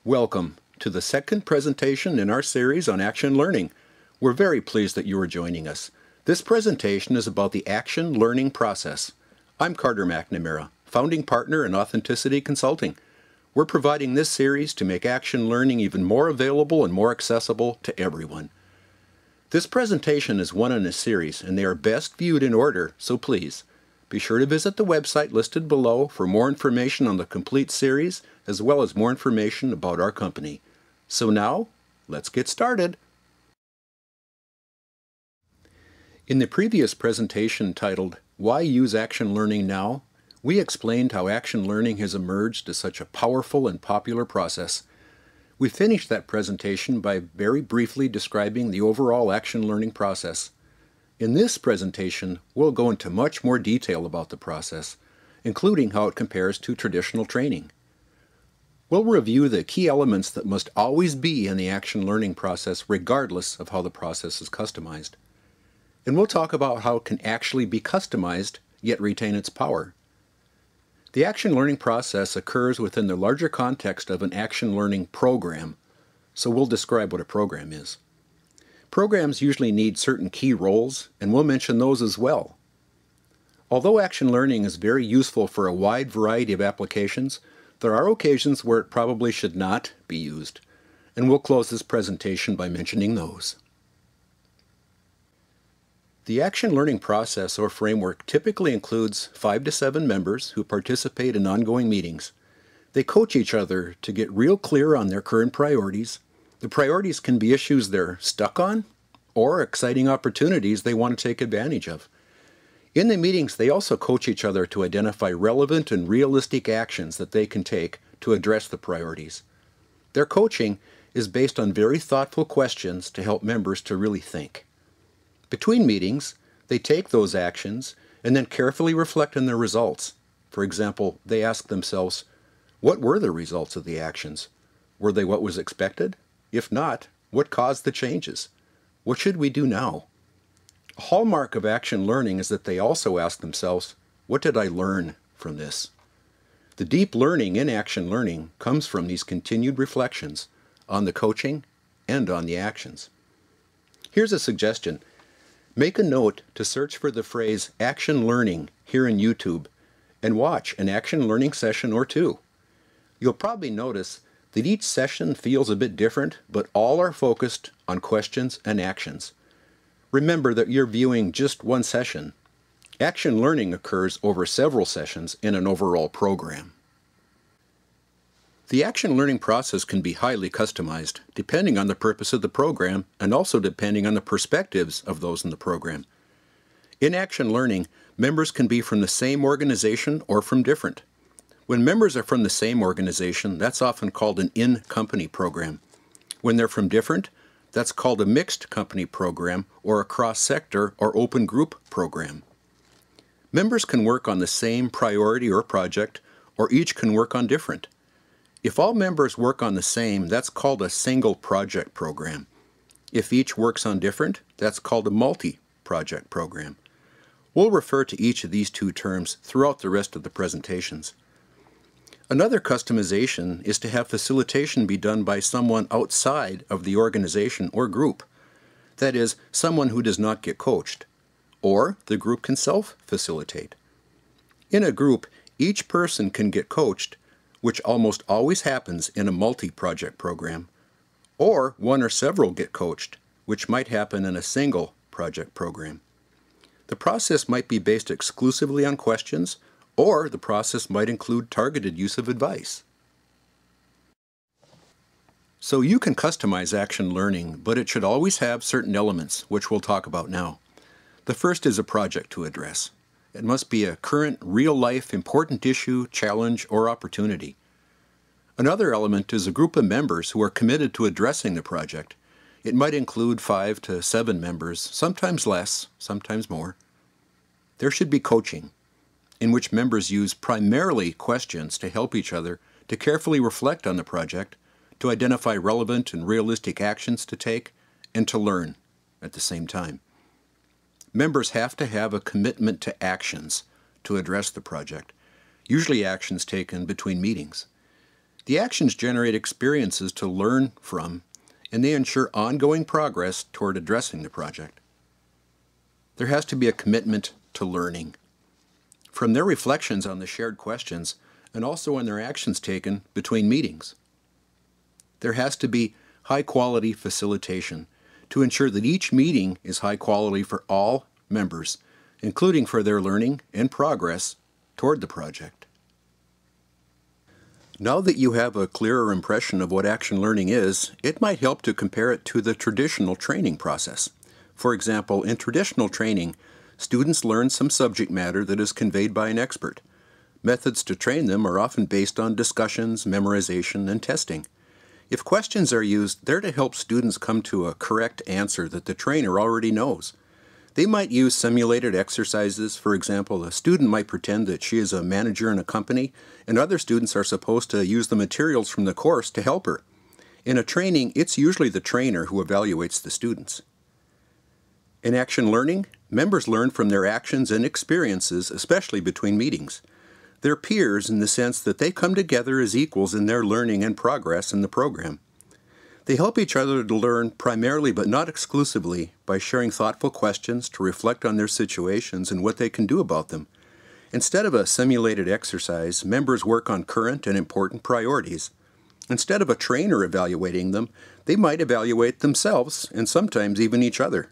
Welcome to the second presentation in our series on action learning. We're very pleased that you are joining us. This presentation is about the action learning process. I'm Carter McNamara, founding partner in Authenticity Consulting. We're providing this series to make action learning even more available and more accessible to everyone. This presentation is one in a series, and they are best viewed in order, so please be sure to visit the website listed below for more information on the complete series, as well as more information about our company. So now, let's get started. In the previous presentation titled, Why Use Action Learning Now?, we explained how action learning has emerged as such a powerful and popular process. We finished that presentation by very briefly describing the overall action learning process. In this presentation, we'll go into much more detail about the process, including how it compares to traditional training. We'll review the key elements that must always be in the action learning process regardless of how the process is customized. And we'll talk about how it can actually be customized, yet retain its power. The action learning process occurs within the larger context of an action learning program, so we'll describe what a program is. Programs usually need certain key roles, and we'll mention those as well. Although action learning is very useful for a wide variety of applications, there are occasions where it probably should not be used, and we'll close this presentation by mentioning those. The action learning process or framework typically includes 5 to 7 members who participate in ongoing meetings. They coach each other to get real clear on their current priorities. The priorities can be issues they're stuck on or exciting opportunities they want to take advantage of. In the meetings, they also coach each other to identify relevant and realistic actions that they can take to address the priorities. Their coaching is based on very thoughtful questions to help members to really think. Between meetings, they take those actions and then carefully reflect on their results. For example, they ask themselves, what were the results of the actions? Were they what was expected? If not, what caused the changes? What should we do now? A hallmark of action learning is that they also ask themselves, what did I learn from this? The deep learning in action learning comes from these continued reflections on the coaching and on the actions. Here's a suggestion. Make a note to search for the phrase action learning here in YouTube and watch an action learning session or two. You'll probably notice that each session feels a bit different, but all are focused on questions and actions. Remember that you're viewing just one session. Action learning occurs over several sessions in an overall program. The action learning process can be highly customized, depending on the purpose of the program and also depending on the perspectives of those in the program. In action learning, members can be from the same organization or from different. When members are from the same organization, that's often called an in-company program. When they're from different, that's called a mixed company program or a cross-sector or open group program. Members can work on the same priority or project, or each can work on different. If all members work on the same, that's called a single project program. If each works on different, that's called a multi-project program. We'll refer to each of these two terms throughout the rest of the presentations. Another customization is to have facilitation be done by someone outside of the organization or group. That is, someone who does not get coached. Or the group can self-facilitate. In a group, each person can get coached, which almost always happens in a multi-project program. Or one or several get coached, which might happen in a single project program. The process might be based exclusively on questions, or the process might include targeted use of advice. So you can customize action learning, but it should always have certain elements, which we'll talk about now. The first is a project to address. It must be a current, real-life, important issue, challenge, or opportunity. Another element is a group of members who are committed to addressing the project. It might include 5 to 7 members, sometimes less, sometimes more. There should be coaching, in which members use primarily questions to help each other to carefully reflect on the project, to identify relevant and realistic actions to take, and to learn at the same time. Members have to have a commitment to actions to address the project, usually actions taken between meetings. The actions generate experiences to learn from, and they ensure ongoing progress toward addressing the project. There has to be a commitment to learning. From their reflections on the shared questions, and also on their actions taken between meetings. There has to be high-quality facilitation to ensure that each meeting is high quality for all members, including for their learning and progress toward the project. Now that you have a clearer impression of what action learning is, it might help to compare it to the traditional training process. For example, in traditional training, students learn some subject matter that is conveyed by an expert. Methods to train them are often based on discussions, memorization, and testing. If questions are used, they're to help students come to a correct answer that the trainer already knows. They might use simulated exercises. For example, a student might pretend that she is a manager in a company, and other students are supposed to use the materials from the course to help her. In a training, it's usually the trainer who evaluates the students. In action learning, members learn from their actions and experiences, especially between meetings. They're peers in the sense that they come together as equals in their learning and progress in the program. They help each other to learn primarily but not exclusively by sharing thoughtful questions to reflect on their situations and what they can do about them. Instead of a simulated exercise, members work on current and important priorities. Instead of a trainer evaluating them, they might evaluate themselves and sometimes even each other.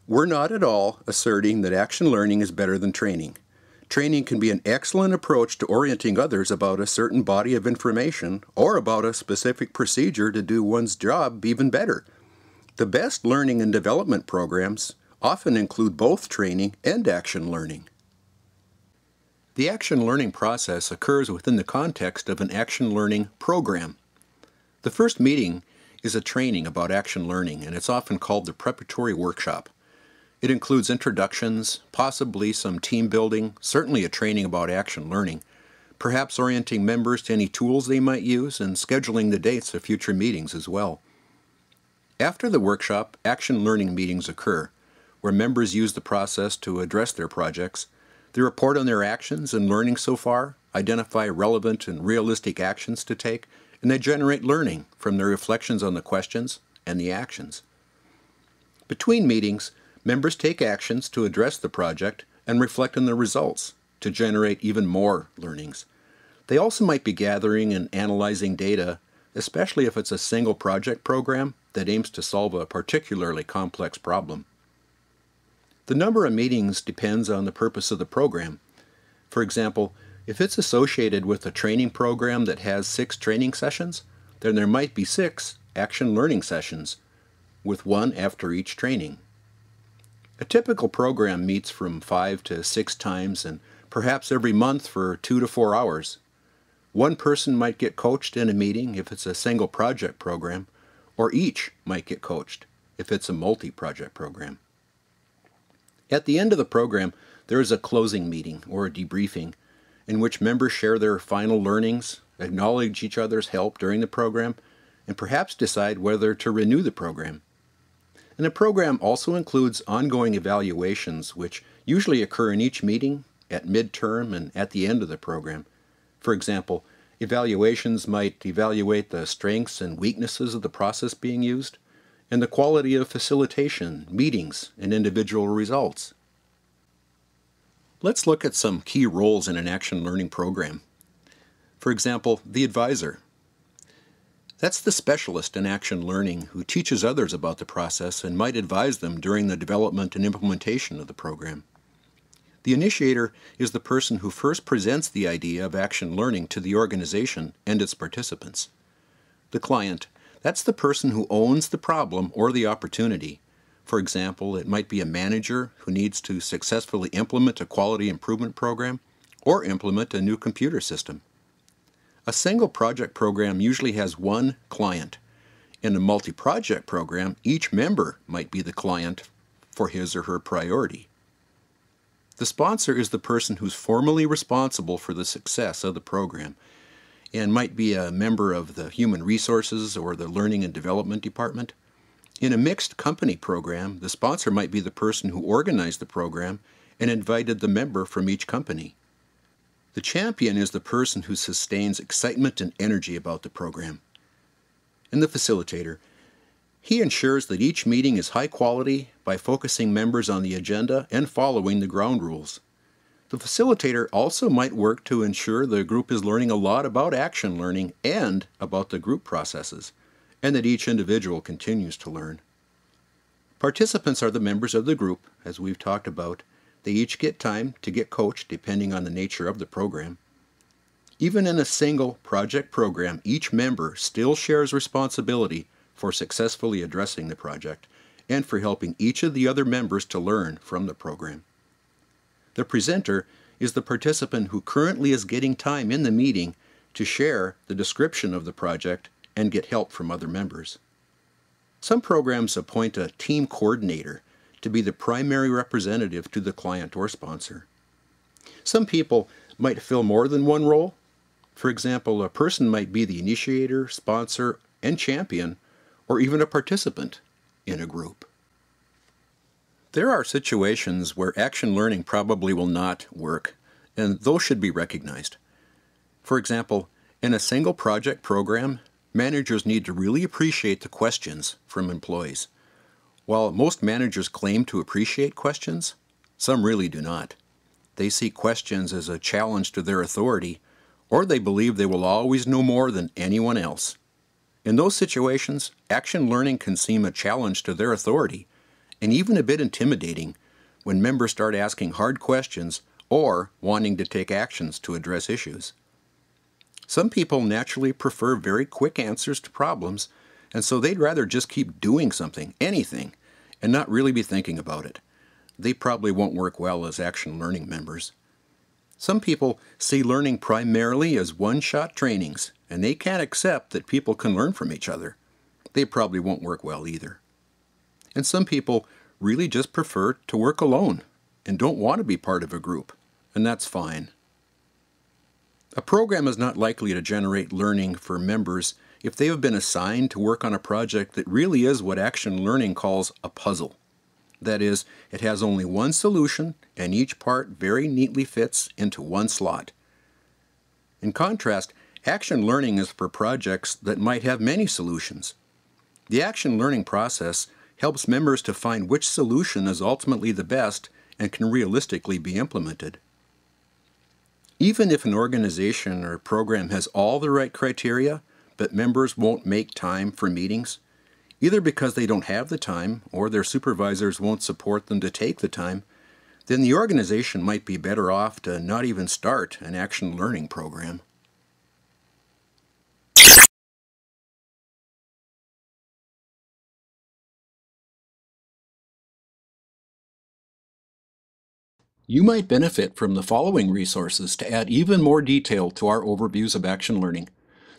We're not at all asserting that action learning is better than training. Training can be an excellent approach to orienting others about a certain body of information or about a specific procedure to do one's job even better. The best learning and development programs often include both training and action learning. The action learning process occurs within the context of an action learning program. The first meeting is a training about action learning, and it's often called the preparatory workshop. It includes introductions, possibly some team building, certainly a training about action learning, perhaps orienting members to any tools they might use, and scheduling the dates of future meetings as well. After the workshop, action learning meetings occur, where members use the process to address their projects. They report on their actions and learning so far, identify relevant and realistic actions to take, and they generate learning from their reflections on the questions and the actions. Between meetings, members take actions to address the project and reflect on the results to generate even more learnings. They also might be gathering and analyzing data, especially if it's a single project program that aims to solve a particularly complex problem. The number of meetings depends on the purpose of the program. For example, if it's associated with a training program that has 6 training sessions, then there might be 6 action learning sessions, with 1 after each training. A typical program meets from 5 to 6 times and perhaps every month for 2 to 4 hours. One person might get coached in a meeting if it's a single project program, or each might get coached if it's a multi-project program. At the end of the program, there is a closing meeting or a debriefing in which members share their final learnings, acknowledge each other's help during the program, and perhaps decide whether to renew the program. And the program also includes ongoing evaluations, which usually occur in each meeting, at midterm, and at the end of the program. For example, evaluations might evaluate the strengths and weaknesses of the process being used, and the quality of facilitation, meetings, and individual results. Let's look at some key roles in an action learning program. For example, the advisor. That's the specialist in action learning who teaches others about the process and might advise them during the development and implementation of the program. The initiator is the person who first presents the idea of action learning to the organization and its participants. The client, that's the person who owns the problem or the opportunity. For example, it might be a manager who needs to successfully implement a quality improvement program or implement a new computer system. A single project program usually has one client. In a multi-project program, each member might be the client for his or her priority. The sponsor is the person who's formally responsible for the success of the program and might be a member of the Human Resources or the Learning and Development Department. In a mixed company program, the sponsor might be the person who organized the program and invited the member from each company. The champion is the person who sustains excitement and energy about the program. And the facilitator, he ensures that each meeting is high quality by focusing members on the agenda and following the ground rules. The facilitator also might work to ensure the group is learning a lot about action learning and about the group processes, and that each individual continues to learn. Participants are the members of the group, as we've talked about. They each get time to get coached depending on the nature of the program. Even in a single project program, each member still shares responsibility for successfully addressing the project and for helping each of the other members to learn from the program. The presenter is the participant who currently is getting time in the meeting to share the description of the project and get help from other members. Some programs appoint a team coordinator to be the primary representative to the client or sponsor. Some people might fill more than one role. For example, a person might be the initiator, sponsor, and champion, or even a participant in a group. There are situations where action learning probably will not work, and those should be recognized. For example, in a single project program, managers need to really appreciate the questions from employees. While most managers claim to appreciate questions, some really do not. They see questions as a challenge to their authority, or they believe they will always know more than anyone else. In those situations, action learning can seem a challenge to their authority, and even a bit intimidating when members start asking hard questions or wanting to take actions to address issues. Some people naturally prefer very quick answers to problems, and so they'd rather just keep doing something, anything, and not really be thinking about it. They probably won't work well as action learning members. Some people see learning primarily as one-shot trainings, and they can't accept that people can learn from each other. They probably won't work well either. And some people really just prefer to work alone and don't want to be part of a group, and that's fine. A program is not likely to generate learning for members if they have been assigned to work on a project that really is what action learning calls a puzzle. That is, it has only one solution and each part very neatly fits into one slot. In contrast, action learning is for projects that might have many solutions. The action learning process helps members to find which solution is ultimately the best and can realistically be implemented. Even if an organization or program has all the right criteria, but members won't make time for meetings, either because they don't have the time or their supervisors won't support them to take the time, then the organization might be better off to not even start an action learning program. You might benefit from the following resources to add even more detail to our overviews of action learning.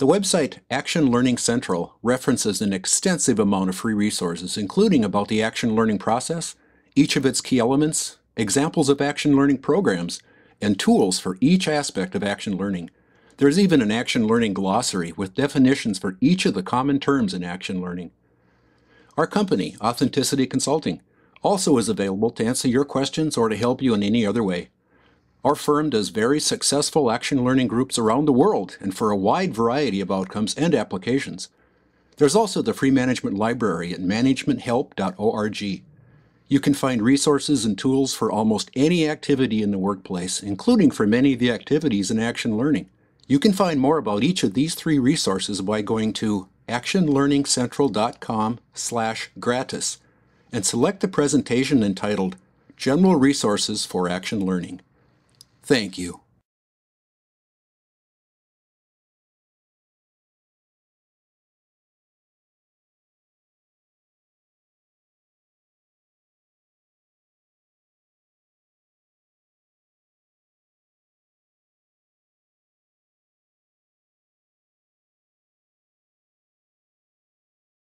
The website Action Learning Central references an extensive amount of free resources, including about the action learning process, each of its key elements, examples of action learning programs, and tools for each aspect of action learning. There's even an action learning glossary with definitions for each of the common terms in action learning. Our company, Authenticity Consulting, also is available to answer your questions or to help you in any other way. Our firm does very successful action learning groups around the world and for a wide variety of outcomes and applications. There's also the free management library at managementhelp.org. You can find resources and tools for almost any activity in the workplace, including for many of the activities in action learning. You can find more about each of these three resources by going to actionlearningcentral.com/gratis and select the presentation entitled General Resources for Action Learning. Thank you.